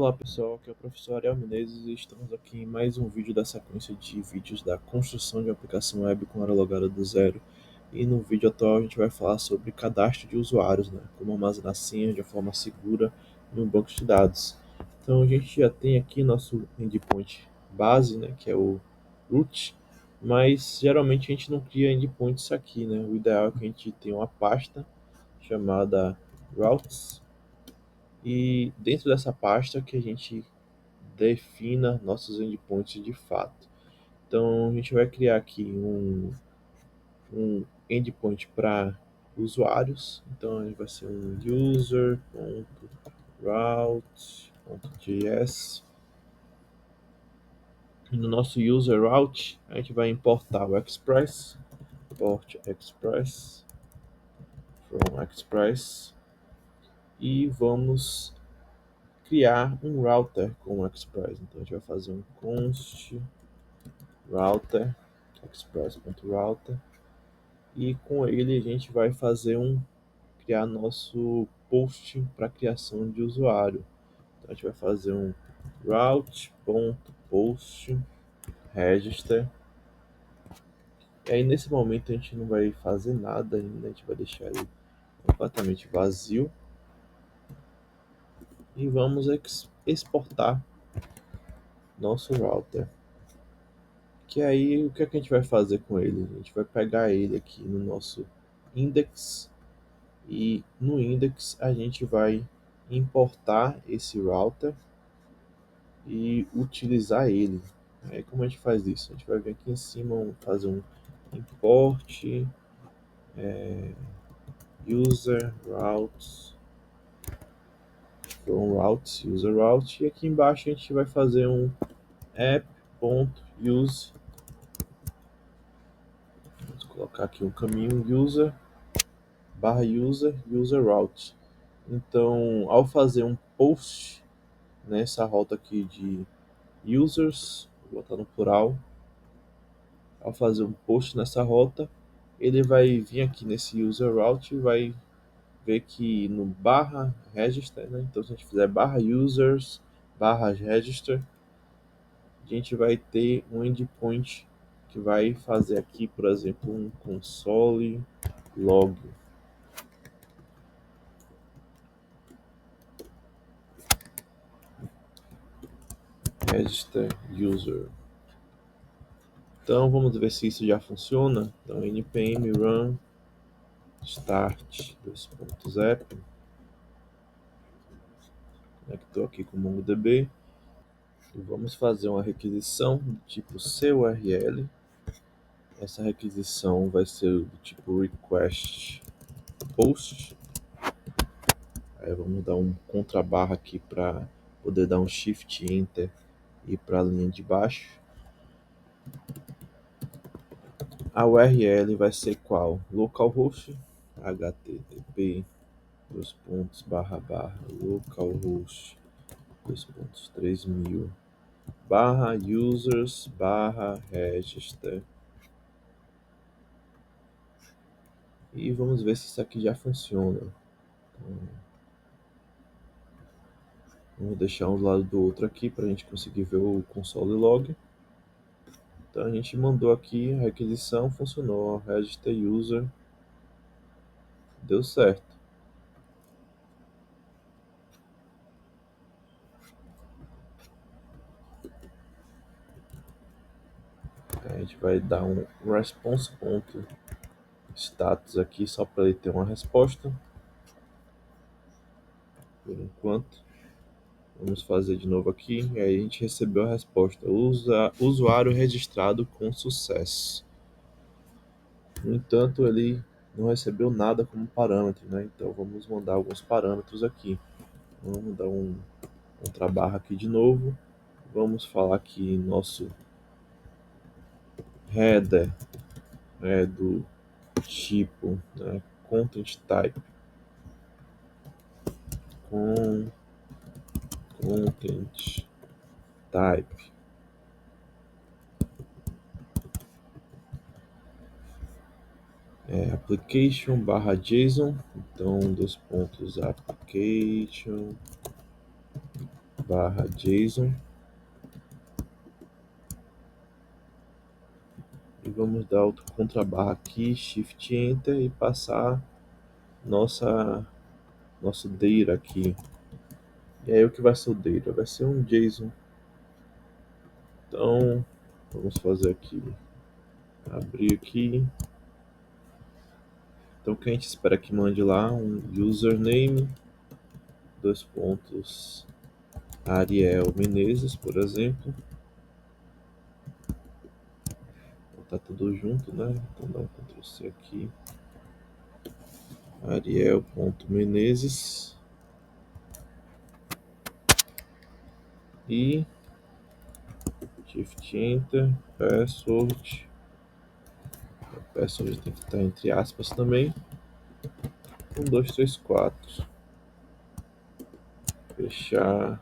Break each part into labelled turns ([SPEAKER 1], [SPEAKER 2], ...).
[SPEAKER 1] Olá pessoal, aqui é o professor Ariel Menezes e estamos aqui em mais um vídeo da sequência de vídeos da construção de uma aplicação web com hora logada do zero. E no vídeo atual a gente vai falar sobre cadastro de usuários, né? Como armazenar senhas de forma segura em um banco de dados. Então a gente já tem aqui nosso endpoint base, né? Que é o root, mas geralmente a gente não cria endpoints aqui, né? O ideal é que a gente tenha uma pasta chamada routes e dentro dessa pasta que a gente defina nossos endpoints de fato. Então a gente vai criar aqui um endpoint para usuários. Então ele vai ser um user.route.js. E no nosso user route a gente vai importar o Express, import Express from Express, e vamos criar um router com o Express. Então a gente vai fazer um const router express.router, e com ele a gente vai criar nosso post para criação de usuário. Então a gente vai fazer um route.post register. E aí nesse momento a gente não vai fazer nada ainda, a gente vai deixar ele completamente vazio e vamos exportar nosso router. Que aí o que, é que a gente vai fazer com ele? A gente vai pegar ele aqui no nosso index, e no index a gente vai importar esse router e utilizar ele. Aí como a gente faz isso? A gente vai vir aqui em cima, fazer um import user routes from routes user route, e aqui embaixo a gente vai fazer um app.use. Vamos colocar aqui um caminho user barra user route. Então, ao fazer um post nessa rota aqui de users, vou botar no plural, ao fazer um post nessa rota, ele vai vir aqui nesse user route e vai ver que no barra register, né? Então se a gente fizer barra users barra register, a gente vai ter um endpoint que vai fazer aqui, por exemplo, um console log register user. Então vamos ver se isso já funciona. Então npm run start 2.app, conectou aqui com o MongoDB, e vamos fazer uma requisição do tipo CURL. Essa requisição vai ser do tipo request post. Aí vamos dar um contrabarra aqui para poder dar um shift enter e ir para a linha de baixo. A URL vai ser qual? Localhost http dois pontos barra barra localhost 3000 barra users barra register. E vamos ver se isso aqui já funciona. Vamos deixar um do lado do outro aqui para a gente conseguir ver o console log. Então a gente mandou aqui a requisição, funcionou, register user, deu certo. A gente vai dar um response.status aqui só para ele ter uma resposta. Por enquanto, vamos fazer de novo aqui, e aí a gente recebeu a resposta: usuário registrado com sucesso. No entanto, ele não recebeu nada como parâmetro, né? Então vamos mandar alguns parâmetros aqui. Vamos dar um contrabarra aqui de novo. Vamos falar que nosso header é do tipo, né, content type com content type application barra JSON. Então dois pontos application barra JSON e vamos dar outro contrabarra aqui, Shift Enter e passar nosso data aqui. E aí o que vai ser o data? Vai ser um JSON. Então vamos fazer aqui, abrir aqui. Então o que a gente espera que mande lá um username, dois pontos, Ariel Menezes, por exemplo. Então tá tudo junto, né? Então dá um Ctrl C aqui. Ariel.menezes e Shift Enter, password. O password tem que estar entre aspas também. 1, 2, 3, 4. Fechar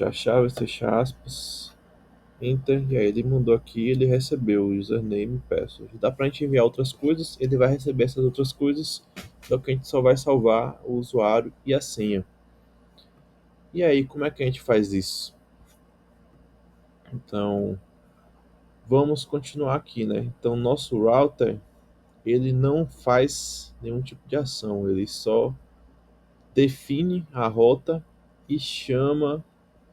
[SPEAKER 1] a chave, fechar aspas. Enter, e aí ele mandou aqui, ele recebeu o username e password. Dá pra gente enviar outras coisas, ele vai receber essas outras coisas, só que a gente só vai salvar o usuário e a senha. E aí, como é que a gente faz isso? Então, vamos continuar aqui, né? Então, nosso router, ele não faz nenhum tipo de ação, ele só define a rota e chama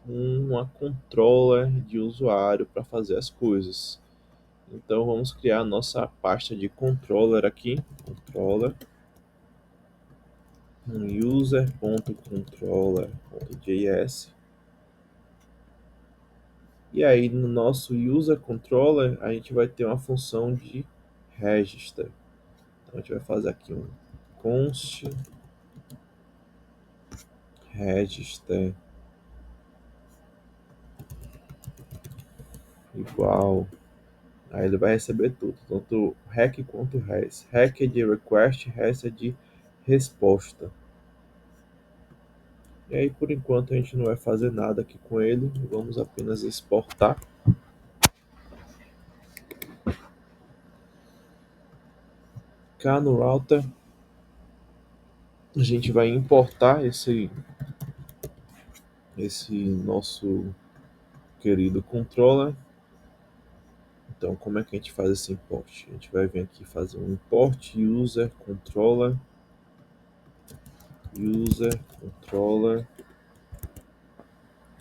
[SPEAKER 1] uma controller de usuário para fazer as coisas. Então vamos criar a nossa pasta de controller aqui, controller, user.controller.js. E aí no nosso user controller a gente vai ter uma função de register. Então a gente vai fazer aqui um const register igual. Aí ele vai receber tudo, tanto REC quanto RES. REC é de request, RES é de resposta. E aí por enquanto a gente não vai fazer nada aqui com ele, vamos apenas exportar. Cá no router a gente vai importar esse nosso querido controller. Então como é que a gente faz esse import? A gente vai vir aqui fazer um import user controller,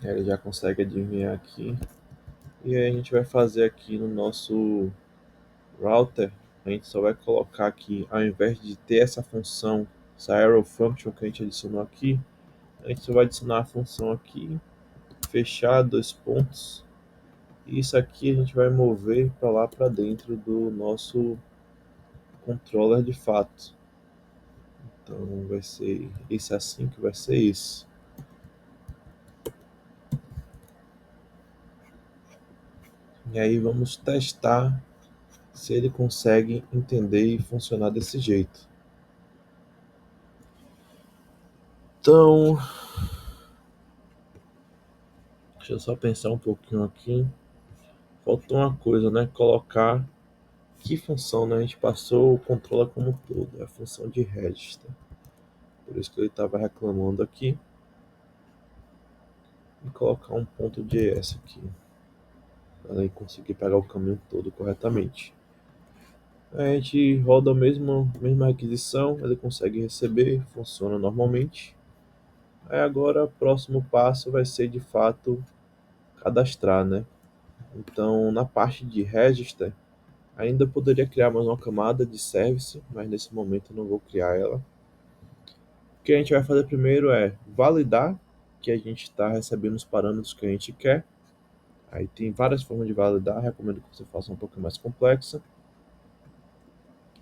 [SPEAKER 1] ele já consegue adivinhar aqui. E aí a gente vai fazer aqui no nosso router, a gente só vai colocar aqui, ao invés de ter essa função, essa arrow function que a gente adicionou aqui, a gente só vai adicionar a função aqui, fechar dois pontos, e isso aqui a gente vai mover para lá para dentro do nosso controller de fato. Então vai ser esse assim que vai ser isso. E aí vamos testar se ele consegue entender e funcionar desse jeito. Então, deixa eu só pensar um pouquinho aqui. Faltou uma coisa, né? Colocar que função, né? A gente passou o controller como um todo, é a função de register. Por isso que ele estava reclamando aqui. E colocar um ponto JS aqui, para ele conseguir pegar o caminho todo corretamente. Aí a gente roda a mesma requisição, ele consegue receber, funciona normalmente. Aí agora o próximo passo vai ser de fato cadastrar, né? Então na parte de register, ainda poderia criar mais uma camada de service, mas nesse momento eu não vou criar ela. O que a gente vai fazer primeiro é validar que a gente está recebendo os parâmetros que a gente quer. Aí tem várias formas de validar, recomendo que você faça um pouco mais complexa.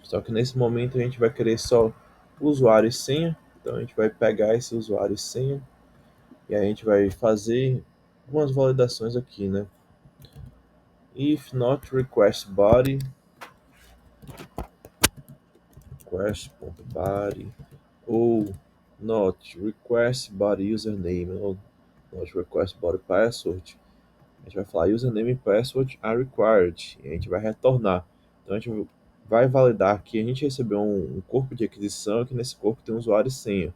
[SPEAKER 1] Só que nesse momento a gente vai querer só usuário e senha. Então a gente vai pegar esse usuário e senha e a gente vai fazer algumas validações aqui, né? If not request body, request.body, ou not request body username, ou not request body password. A gente vai falar username e password are required e a gente vai retornar. Então a gente vai validar que a gente recebeu um corpo de aquisição e que nesse corpo tem um usuário e senha.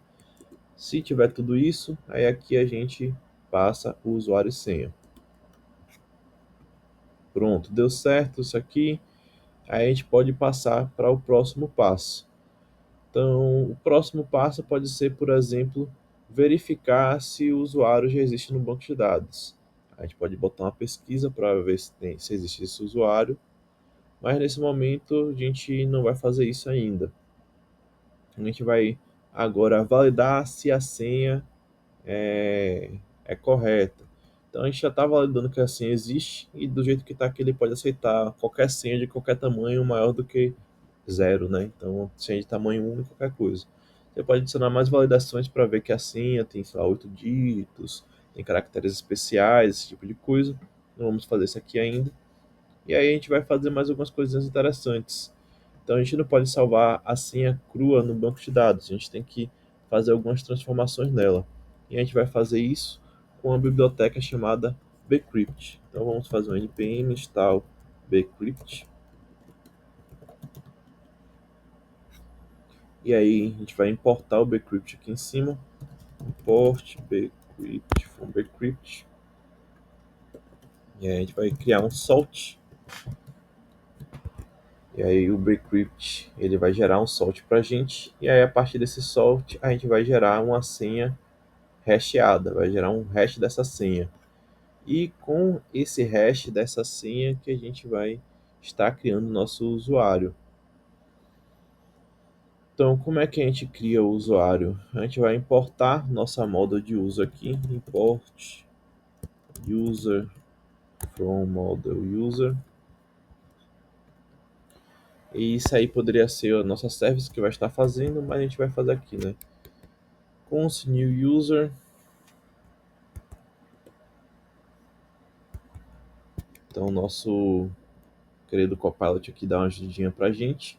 [SPEAKER 1] Se tiver tudo isso, aí aqui a gente passa o usuário e senha. Pronto, deu certo isso aqui. Aí a gente pode passar para o próximo passo. Então, o próximo passo pode ser, por exemplo, verificar se o usuário já existe no banco de dados. A gente pode botar uma pesquisa para ver se existe esse usuário, mas nesse momento a gente não vai fazer isso ainda. A gente vai agora validar se a senha é correta. Então a gente já está validando que a senha existe e do jeito que está aqui ele pode aceitar qualquer senha de qualquer tamanho maior do que zero, né? Então senha de tamanho único, qualquer coisa. Você pode adicionar mais validações para ver que a senha tem, sei lá, 8 dígitos, tem caracteres especiais, esse tipo de coisa. Não vamos fazer isso aqui ainda. E aí a gente vai fazer mais algumas coisinhas interessantes. Então a gente não pode salvar a senha crua no banco de dados, a gente tem que fazer algumas transformações nela. E a gente vai fazer isso com uma biblioteca chamada bcrypt. Então vamos fazer um npm install bcrypt. E aí a gente vai importar o bcrypt aqui em cima. Import bcrypt from bcrypt. E aí a gente vai criar um salt. E aí o bcrypt ele vai gerar um salt para a gente. E aí a partir desse salt a gente vai gerar uma senha hasheada, vai gerar um hash dessa senha. E com esse hash dessa senha que a gente vai estar criando nosso usuário. Então, como é que a gente cria o usuário? A gente vai importar nossa model de uso aqui, import user from model user. E isso aí poderia ser a nossa service que vai estar fazendo, mas a gente vai fazer aqui, né? Const new user. Então, nosso querido Copilot aqui dá uma ajudinha pra gente.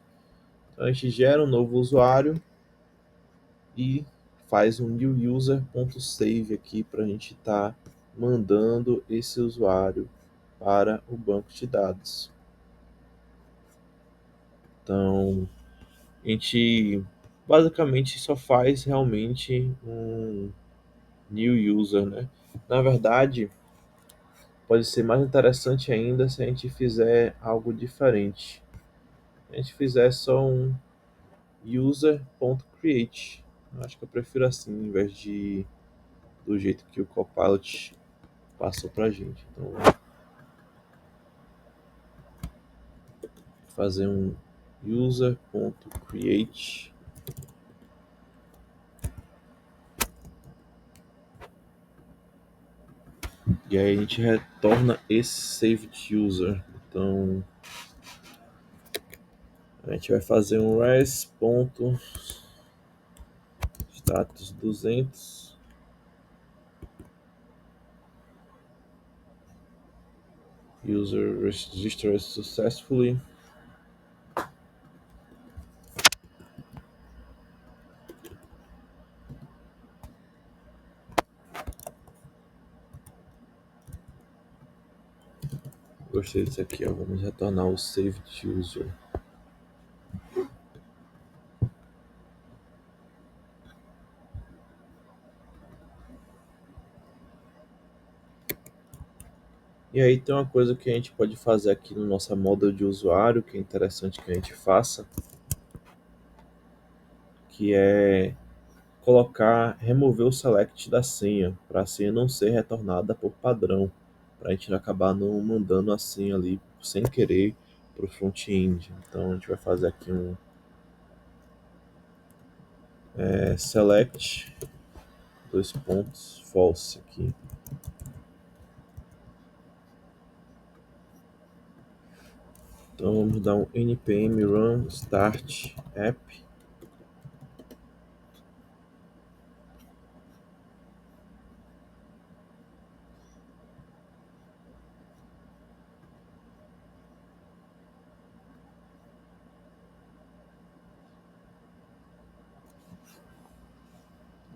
[SPEAKER 1] Então, a gente gera um novo usuário e faz um new user.save aqui para a gente estar mandando esse usuário para o banco de dados. Então, a gente basicamente só faz realmente um new user, né? Na verdade, pode ser mais interessante ainda se a gente fizer algo diferente. A gente fizer só um user.create. Acho que eu prefiro assim, em vez de do jeito que o Copilot passou pra gente. Então, vou fazer um user.create. E aí a gente retorna esse saved user. Então, a gente vai fazer um res.status 200. User registered successfully. Gostei disso aqui, ó. Vamos retornar o saved user. E aí tem uma coisa que a gente pode fazer aqui no nossa model de usuário, que é interessante que a gente faça, que é remover o select da senha, para a senha não ser retornada por padrão, para a gente acabar não mandando a senha ali sem querer para o front-end. Então a gente vai fazer aqui um select dois pontos false aqui. Então vamos dar um npm run start app.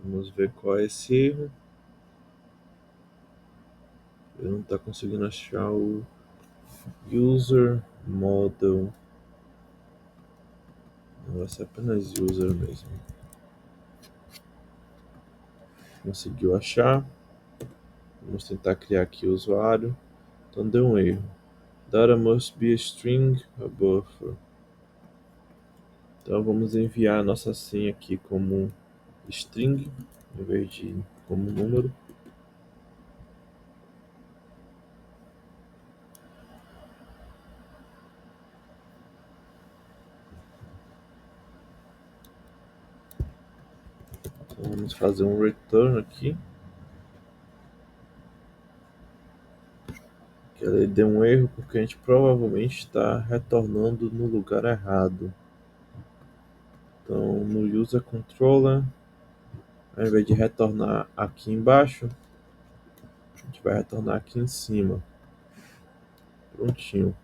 [SPEAKER 1] Vamos ver qual é esse erro. Ele não está conseguindo achar o user model. Não vai ser apenas user mesmo. Conseguiu achar. Vamos tentar criar aqui o usuário. Então deu um erro. Data must be a string, a buffer. Então vamos enviar a nossa senha aqui como string, em vez de como número. Então vamos fazer um return aqui. Que ele deu um erro porque a gente provavelmente está retornando no lugar errado. Então no user controller, ao invés de retornar aqui embaixo, a gente vai retornar aqui em cima. Prontinho.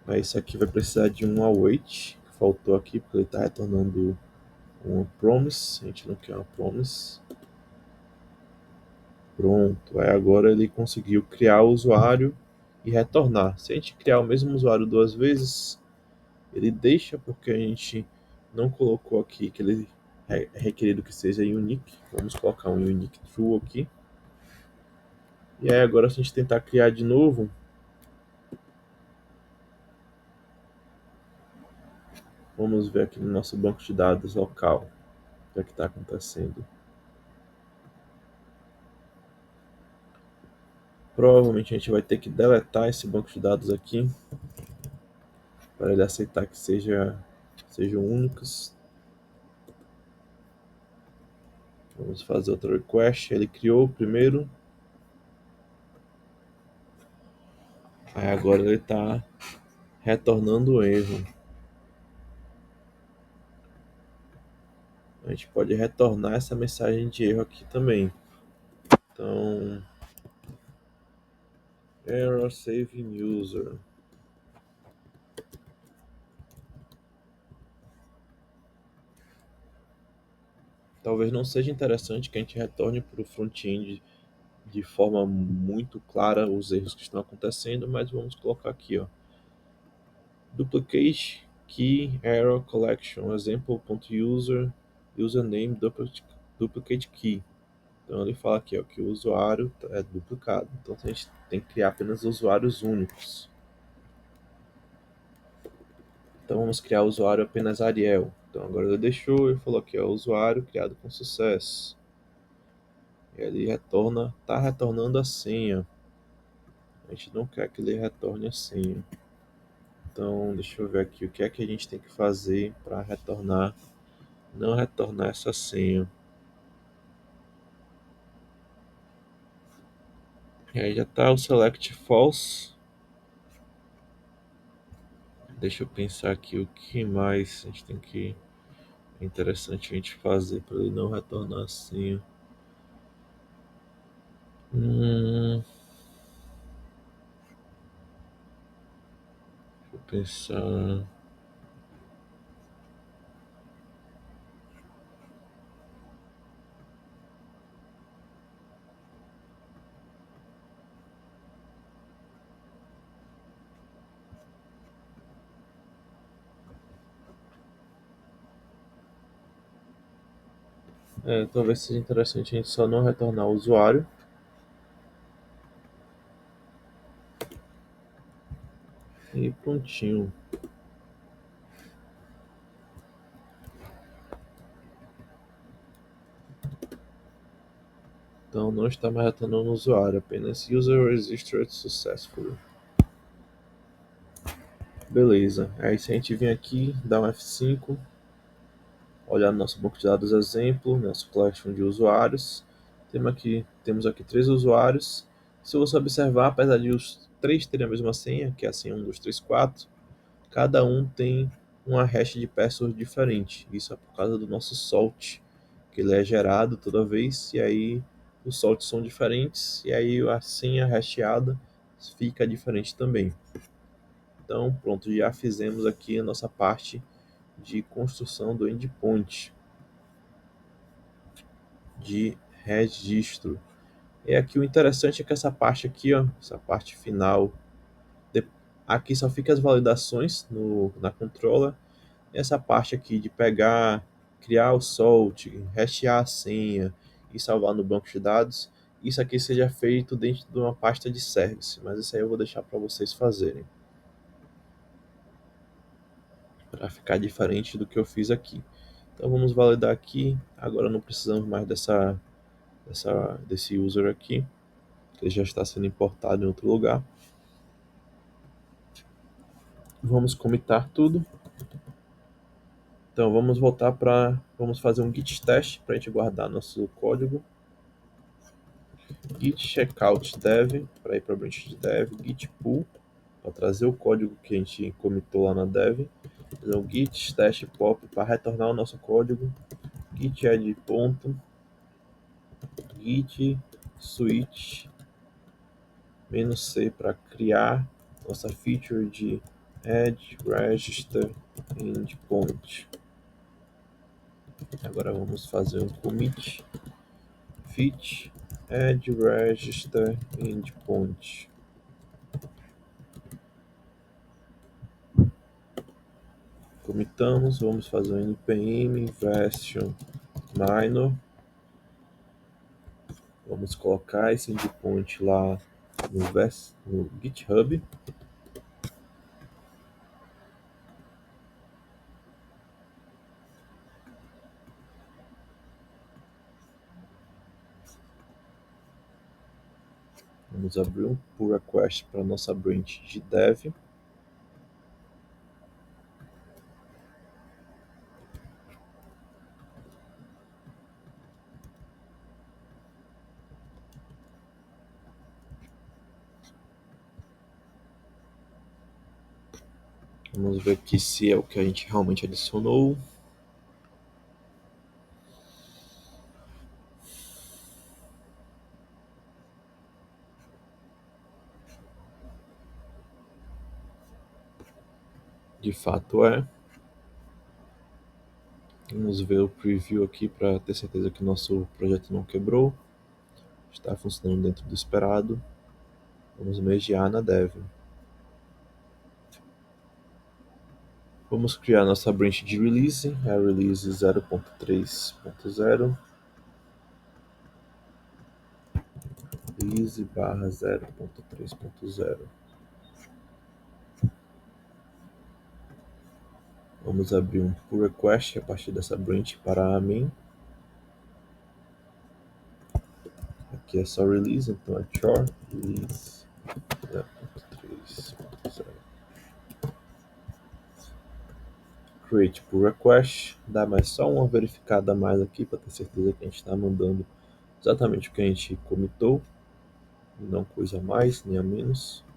[SPEAKER 1] Aí isso aqui vai precisar de um await, que faltou aqui porque ele está retornando uma promise. A gente não quer uma promise. Pronto, aí agora ele conseguiu criar o usuário e retornar. Se a gente criar o mesmo usuário duas vezes, ele deixa porque a gente não colocou aqui que ele é requerido que seja unique. Vamos colocar um unique true aqui. E aí agora se a gente tentar criar de novo, vamos ver aqui no nosso banco de dados local o que é que está acontecendo. Provavelmente a gente vai ter que deletar esse banco de dados aqui para ele aceitar que sejam únicos. Vamos fazer outra request. Ele criou o primeiro. Aí agora ele está retornando o erro. A gente pode retornar essa mensagem de erro aqui também. Então, error saving user. Talvez não seja interessante que a gente retorne para o front-end de forma muito clara os erros que estão acontecendo, mas vamos colocar aqui, ó, duplicate key error collection example.user username duplicate key. Então ele fala aqui, ó, que o usuário é duplicado. Então a gente tem que criar apenas usuários únicos. Então vamos criar o usuário apenas Ariel. Então agora ele deixou e falou aqui, ó, usuário criado com sucesso. E ele retorna, está retornando a senha. A gente não quer que ele retorne a senha. Então deixa eu ver aqui o que é que a gente tem que fazer para retornar, não retornar essa senha. E aí já está o select false. Deixa eu pensar aqui o que mais a gente tem que é interessante a gente fazer para ele não retornar a senha. Deixa eu pensar. Talvez seja interessante a gente só não retornar o usuário. E prontinho. Então não está mais retornando o usuário, apenas user registered successfully. Beleza. Aí se a gente vir aqui, dar um F5, olhar no nosso banco de dados exemplo, nosso collection de usuários. Temos aqui 3 usuários. Se você observar, apesar de os 3 terem a mesma senha, que é a senha 1, 2, 3, 4, cada um tem uma hash de password diferente. Isso é por causa do nosso salt, que ele é gerado toda vez, e aí os salts são diferentes, e aí a senha hasheada fica diferente também. Então, pronto, já fizemos aqui a nossa parte de construção do endpoint de registro. E aqui o interessante é que essa parte aqui, ó, essa parte final, aqui só fica as validações na controller. E essa parte aqui de pegar, criar o salt, hashear a senha e salvar no banco de dados, isso aqui seja feito dentro de uma pasta de service, mas isso aí eu vou deixar para vocês fazerem, para ficar diferente do que eu fiz aqui. Então vamos validar aqui. Agora não precisamos mais desse user aqui, que ele já está sendo importado em outro lugar. Vamos comitar tudo. Então vamos voltar vamos fazer um git teste para a gente guardar nosso código. Git checkout dev para ir para a branch de dev, git pull para trazer o código que a gente comitou lá na dev, fazer um git test pop para retornar o nosso código, git add ponto, git switch -c para criar nossa feature de add register endpoint. Agora vamos fazer um commit fit add register endpoint. Comitamos, vamos fazer um npm version minor. Vamos colocar esse endpoint lá no GitHub. Vamos abrir um pull request para nossa branch de dev. Vamos ver aqui se é o que a gente realmente adicionou. De fato é. Vamos ver o preview aqui para ter certeza que nosso projeto não quebrou. Está funcionando dentro do esperado. Vamos mergear na dev. Vamos criar nossa branch de release, a release 0.3.0. Release barra 0.3.0. Vamos abrir um pull request a partir dessa branch para a main. Aqui é só release, então é char release 0.3.0. Create pull request, dá mais só uma verificada a mais aqui para ter certeza que a gente está mandando exatamente o que a gente commitou, não coisa a mais nem a menos.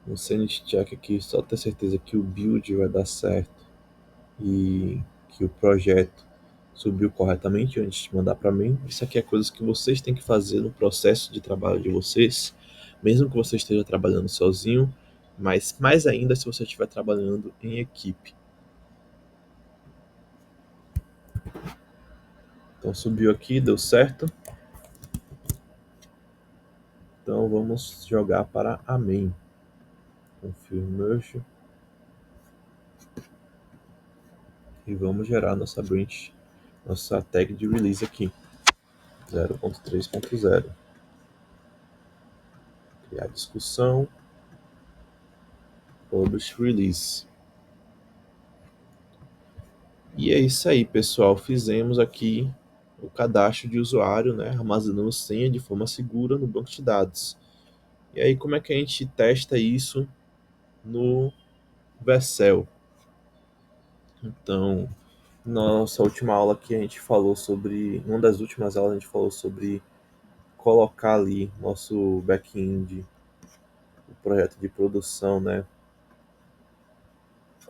[SPEAKER 1] Um sanity check aqui, só ter certeza que o build vai dar certo e que o projeto subiu corretamente antes de mandar para mim. Isso aqui é coisas que vocês têm que fazer no processo de trabalho de vocês, mesmo que você esteja trabalhando sozinho, mas mais ainda se você estiver trabalhando em equipe. Então subiu aqui, deu certo. Então vamos jogar para a main. Confirm merge. E vamos gerar nossa branch, nossa tag de release aqui. 0.3.0. Criar discussão. Publish release. E é isso aí, pessoal. Fizemos aqui o cadastro de usuário, né, armazenando senha de forma segura no banco de dados. E aí, como é que a gente testa isso no Vercel? Então, nossa última aula aqui a gente falou sobre, uma das últimas aulas a gente falou sobre colocar ali nosso back-end, o projeto de produção, né,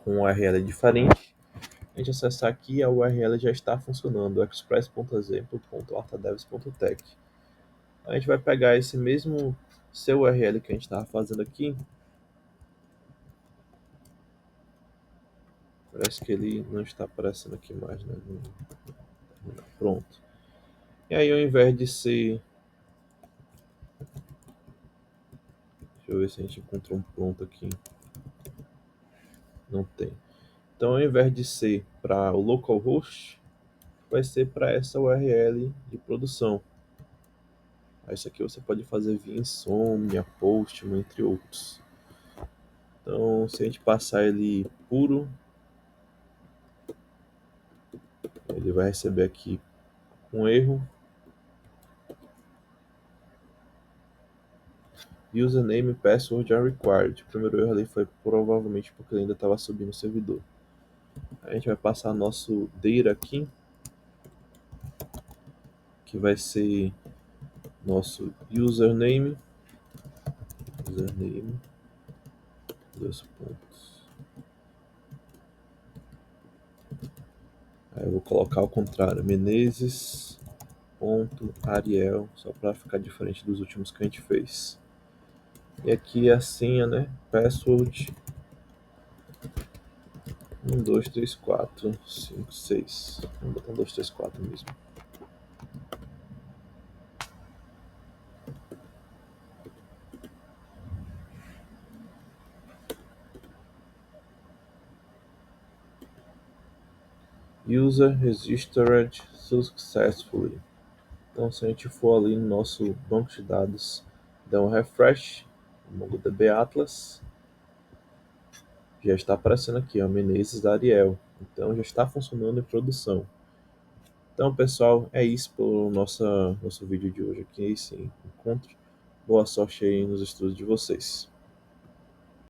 [SPEAKER 1] com um URL diferente. A gente acessar aqui, a URL já está funcionando, express.exemplo.artadevs.tech. A gente vai pegar esse mesmo seu URL que a gente estava fazendo aqui. Parece que ele não está aparecendo aqui mais, né? Pronto. E aí, ao invés de ser... Deixa eu ver se a gente encontrou um pronto aqui. Não tem. Então, ao invés de ser para o localhost, vai ser para essa URL de produção. Isso aqui você pode fazer via Insomnia, Postman, entre outros. Então, se a gente passar ele puro, ele vai receber aqui um erro. Username e password are required. O primeiro erro ali foi provavelmente porque ele ainda estava subindo o servidor. A gente vai passar nosso data aqui, que vai ser nosso username, dois pontos. Aí eu vou colocar ao contrário, Menezes.ariel, só para ficar diferente dos últimos que a gente fez. E aqui a senha, né? Password 1, 2, 3, 4, 5, 6. Vamos botar 1, 2, 3, 4 mesmo. User registered successfully. Então, se a gente for ali no nosso banco de dados, dá um refresh, MongoDB Atlas, já está aparecendo aqui, ó, Menezes da Ariel. Então, já está funcionando em produção. Então, pessoal, é isso pelo nosso vídeo de hoje aqui, esse encontro. Boa sorte aí nos estudos de vocês.